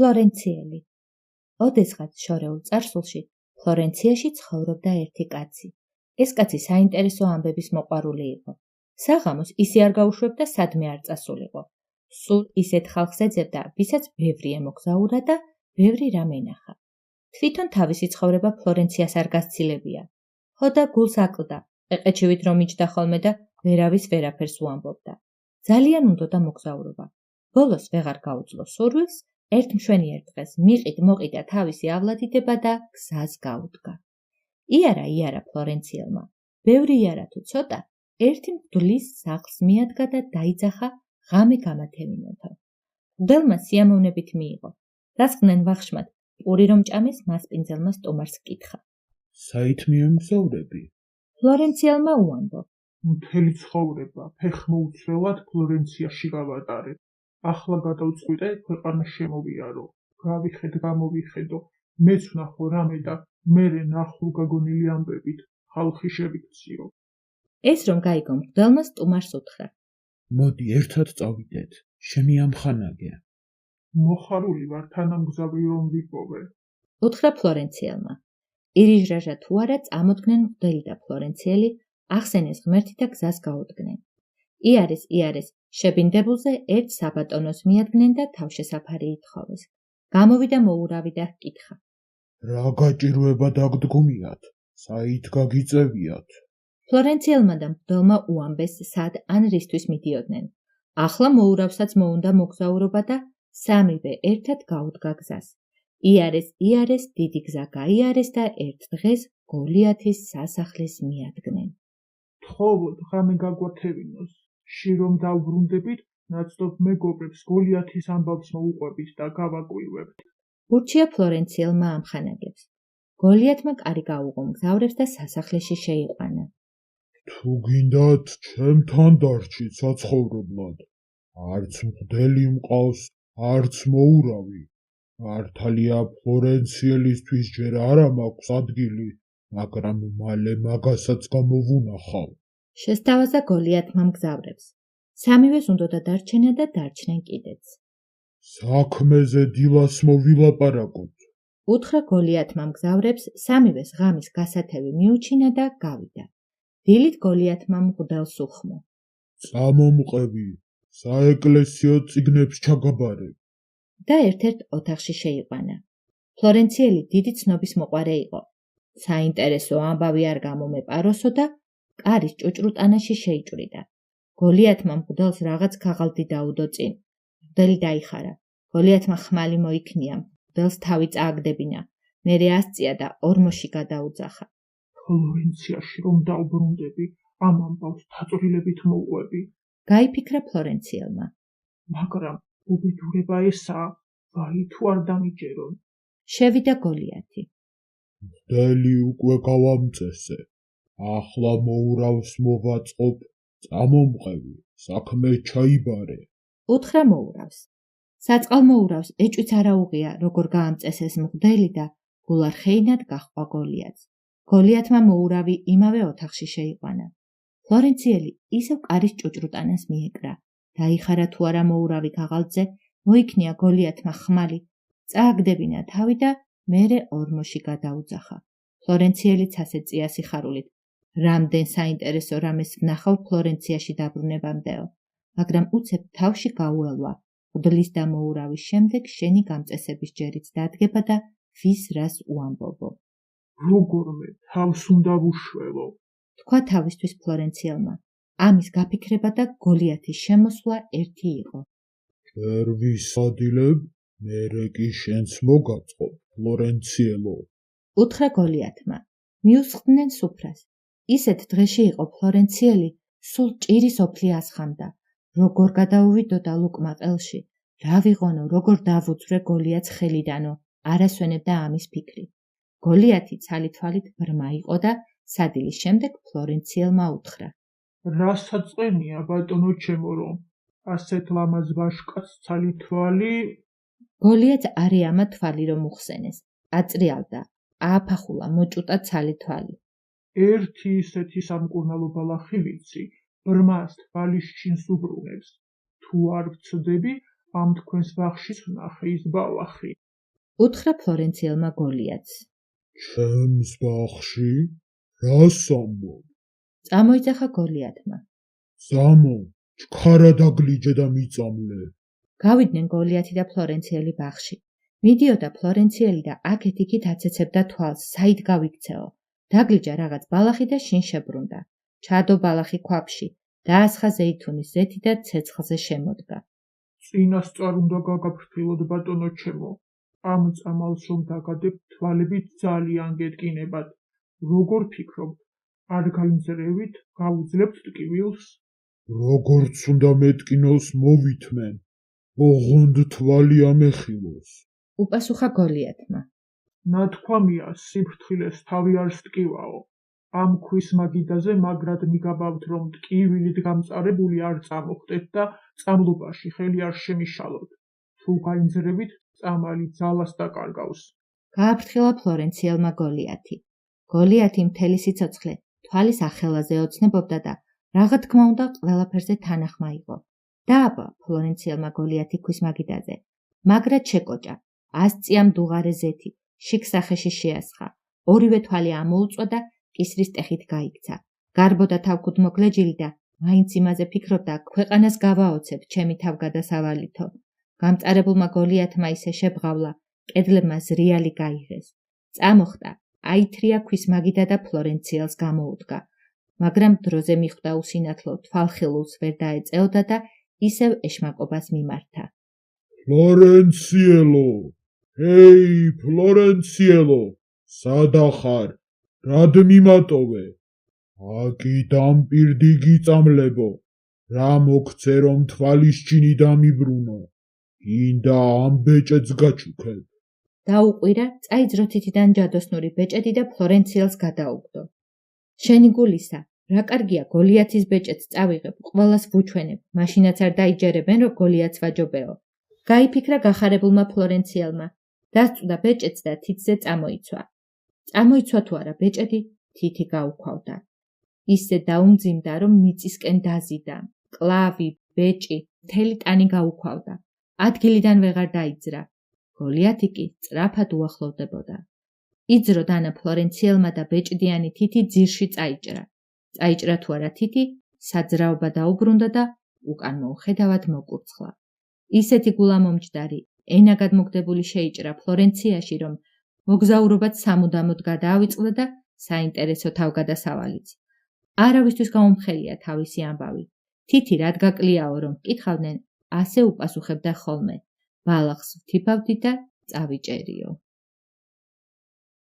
ფლორენციელი. ოდესღაც შორეულ წარსულში ფლორენციაში ცხოვრობდა ერთი კაცი. ეს კაცი საინტერესო ამბების მოყვარული იყო. საღამოს ისე არ გაუშვებდა, სადმე არ წასულიყო. სულ ისეთ ხალხს ეძებდა, ვისაც ბევრი ემოგზაურა და ბევრი რამ ენახა. თვითონ თავისი ცხოვრება ფლორენციას არ გასცილებია. ხოდა გულს აკლდა, ყეყეჩივით რომ იჯდა ხოლმე და ვერავის ვერაფერს უამბობდა. ძალიან უნდოდა მოგზაურობა. ბოლოს ვეღარ გაუძლო სურვილს, ერთ მშვენიერ დღეს მიყიდ-მოყიდა თავისიავლადიდება და გზას გაუდგა. იარა ფლორენციელმა. ბევრი იარა თუ ცოტა, ერთი მღვდლის სახლს მიადგა და დაიძახა ღამე გამათევინოთო. მღვდელმა სიამოვნებით მიიღო. დასხდნენ ვახშმად, პური რომ ჭამეს, მასპინძელმა სტუმარს კითხა. საით მიემგზავრები? ფლორენციელმა უამბო. მთელი ცხოვრება ფეხმოუცვლელად ფლორენციაში გავატარე. ახლა გადავწყვიტე ქვეყანა შემოვიარო. გამოვიხედო, მეც ვნახო რამე და მერე ნახულ გაგონილი ამბებით ხალხი შევიქციო. ეს რომ გაიგო მღვდელმა სტუმარს უთხრა. მოდი ერთად წავიდეთ, შემიამხანაგე. მოხარული ვარ თანამგზავრი რომ ვიპოვე. უთხრა ფლორენციელმა. ირიჟრაჟა თუ არა წამოდგნენ მღვდელი და ფლორენციელი, ახსენეს ღმერთი და გზას გაუდგნენ. იარეს შებინდებულზე ერთ საბატონოს მიადგნენ და თავშესაფარი ითხოვეს. გამოვიდა მოურავი და ჰკითხა. რა გაჭირვება დაგდგომიათ? საით გაგიწევიათ? ფლორენციელმა და მღვდელმა უამბეს, სად ან რისთვის მიდიოდნენ. ახლა მოურავსაც მოუნდა მოგზაურობა და სამივე ერთად გაუდგა გზას. იარეს დიდი გზა გაიარეს და ერთ დღეს გოლიათის სასახლის მიადგნენ. თხოვოთ ღამე გაგვათევინოს. შირომ დავბრუნდებით, ნაცნობ მეგობრებს გოლიათის ამბავს მოუყვებით და გავაკვირვებთ. ურჩია ფლორენციელმა ამხანაგებს. გოლიათმა კარი გაუღო მგზავრებს და სასახლეში შეიყვანა. თუ გინდათ, ჩემთან დარჩით საცხოვრებლად. არც მღვდელი მყავს, არც მოურავი. მართალია ფლორენციელისთვის ჯერ არა მაქვს ადგილი, მაგრამ მალე მაგასაც გამოვუნახავ. შესთავაზა გოლიათმა მგზავრებს. სამივეს უნდოდა დარჩენა და დარჩნენ კიდეც. საქმეზე დილას მოვილაპარაკოთ. უთხრა გოლიათმა მგზავრებს, სამივეს ღამის გასათევი მიუჩინა და გავიდა. დილით გოლიათმა მღვდელს უხმო. წამომყევი, საეკლესიო წიგნებს ჩაგაბარე. და ერთ-ერთ ოთახში შეიყვანა. ფლორენციელი დიდი ცნობის მოყვარე იყო. საინტერესო ამბავი არ გამომეპაროსო და კარის ჭუჭრუტანაში შეიჭვრიდა. გოლიათმა მღვდელს რაღაც ქაღალდი დაუდო წინ. მღვდელი დაიხარა. გოლიათმა ხმალი მოიქნია, მღვდელს თავი წააგდებინა. მერე ასწია და ორმოში გადაუძახა. ფლორენციაში რომ დავბრუნდები, ამ ამბავს დაწვრილებით მოუყვები. გაიფიქრა ფლორენციელმა. მაგრამ უბედურება ესაა, ვაი თუ არ დამიჯერონ. შევიდა გოლიათი. მღვდელი უკვე გავამწესე. ახლა მოურავს მოვაწყობ, წამომყევი, საქმე ჩაიბარე. უთხრა მოურავს. საწყალ მოურავს ეჭვიც არა უღია, როგორ გაამწესეს მღვდელი და გულარხეინად გაჰყვა გოლიათს. გოლიათმა მოურავი იმავე ოთახში შეიყვანა. ფლორენციელი ისევ კარის ჭუჭრუტანას მიეკრა. დაიხარა თუ არა მოურავი ქაღალდზე, მოიქნია გოლიათმა ხმალი, წააგდებინა თავი და მერე ორმოში გადაუძახა. ფლორენციელიც ასეწია სიხარულით. რამდენ საინტერესო რამეს ვნახავ ფლორენციაში დაბრუნებამდეო, მაგრამ უცებ თავში გაუელვა. მღვდლის და მოურავის შემდეგ შენი გამწესების ჯერიც დადგება და ვის რას უამბობო. როგორმე თავს უნდა ვუშველო. თქვა თავისთვის ფლორენციელმა. ამის გაფიქრება და გოლიათის შემოსვლა ერთი იყო. ჯერ ვისადილებ, მერე კი შენც მოგაწყობ, ფლორენციელო. უთხრა გოლიათმა. მიუსხდნენ სუფრას. ისეთ დღეში იყო ფლორენციელი, სულ ჭირის ოფლი ასხამდა. როგორ გადაუვიდოდა ლუკმა ყელში, რა ვიღონო, როგორ დავუძვრე გოლიათს ხელიდანო, არასვენებდა ამის ფიქრი. გოლიათი ცალითვალით ბრმა იყო და სადილის შემდეგ ფლორენციელმა უთხრა. რა საწყენია, ბატონო ჩემო, რომ ასეთ ლამაზ ვაშკაცს ცალითვალი. გოლიათს არეამა თვალი რომ უხსენეს. აწრიალდა, ააფახულა მოჭუტა ცალითვალი. ერთი ისეთი სამკურნალო ბალახი ვიცი, ბრმას თვალის ჩინს უბრუნებს. თუ არ ვცდები, ამ თქვენს ბაღში ვნახე ის ბალახი. უთხრა ფლორენციელმა გოლიათს. ჩემს ბაღში? რას ამბობ? წამოიძახა გოლიათმა. ზამო, ჩქარა დაგლიჯე და მიწამლე. გავიდნენ გოლიათი და ფლორენციელი ბაღში. მიდიოდა ფლორენციელი და აქეთ-იქით აცეცებდა თვალს, საით გავიქცეო. დაგლიჯა რაღაც ბალახი და შინ შებრუნდა. ჩადო ბალახი ქვაბში, დაასხა ზეითუნის ზეთი და ცეცხლზე შემოდგა. წინასწარ უნდა გაგაფრთხილოთ, ბატონო ჩემო. ამ წამალს რომ დაგადებთ, თვალებით ძალიან გეტკინებათ. როგორ ფიქრობთ, არ გაინძრევით, გავუძლებთ ტკივილს? როგორც უნდა მეტკინოს მოვითმენ, ოღონდ თვალი ამეხილოს. უპასუხა გოლიათმა. ნათქვამია, სიფრთხილეს თავი არ სტკივაო. ამ ქვის მაგიდაზე მაგრად მიგაბავთ, რომ ტკივილით გამწარებული არ წამოხდეთ და წამლობაში ხელი არ შემიშალოთ. თუ გაინძრევით, წამალი ძალას დაკარგავს. გააფრთხილა ფლორენციელმა გოლიათი. გოლიათი მთელი სიცოცხლე თვალის ახელაზე ოცნებობდა და რაღა თქმა უნდა ყველაფერზე თანახმა იყო. დააბა ფლორენციელმა გოლიათი ქვის მაგიდაზე, მაგრად შეკოჭა, 100 წია მდუღარე ზეთი, შიგ სახეში შეასხა, ორივე თვალი ამოუწვა და კისრის ტეხით გაიქცა. გარბოდა თავქუდმოკლეჯილი და მაინც იმაზე ფიქრობდა, ქვეყანას გავაოცებ, ჩემი თავგადასავალითო. გამწარებულმა გოლიათმა ისე შებღავლა, კედლებმა ზრიალი გაიღეს. წამოხდა, აითრია ქვის მაგიდა და ფლორენციელს გამოუდგა. მაგრამ დროზე მიხვდა უსინათლო, თვალხილულს ვერ დაეწეოდა და ისევ ეშმაკობას მიმართა. ფლორენციელო! ჰეი, ფლორენციელო! სადა ხარ? რად მიმატოვე? აკიდან პირდი გიწამლებო. რა მოგცე რომ თვალის ჩინი დამიბრუნო? გინდა ამ ბეჭედს გაჩუქებ. დაუყვირა, წაიძრო თითიდან ჯადოსნური ბეჭედი და ფლორენციელს გადაუგდო. შენი გულისა, რა კარგია გოლიათის ბეჭედს წავიღებ, ყველას ვუჩვენებ, მაშინაც არ დაიჯერებენ, რომ გოლიათს ვაჯობეო. გაიფიქრა გახარებულმა ფლორენციელმა, დასწვდა ბეჭედს და თითზე წამოიცვა. წამოიცვა თუ არა ბეჭედი, თითი გაუქვავდა. ისე დაუმძიმდა, რომ მიწისკენ დაზიდა. კლავი, ბეჭი, მთელი ტანი გაუქვავდა. ადგილიდან ვეღარ დაიძრა. გოლიათი კი სწრაფად უახლოვდებოდა. იძრო დანა ფლორენციელმა და ბეჭდიანი თითი ძირში წაიჭრა. წაიჭრა თუ არა თითი, საძრაობა დაუბრუნდა და უკან მოუხედავად მოკურცხლა. ისეთი გულამომჯდარი, ენაგად მოგდებული შეიჭრა ფლორენციაში, რომ მოგზაურობაც სამუდამოდ გადაავიწყდა და საინტერესო თავგადასავალიც. არავისთვის გაუმხელია თავისი ამბავი. თითი რად გაკლიაო, რომ კითხავდნენ, ასე უპასუხებდა ხოლმე. ბალახს ვთიფავდი და წავიჭერიო.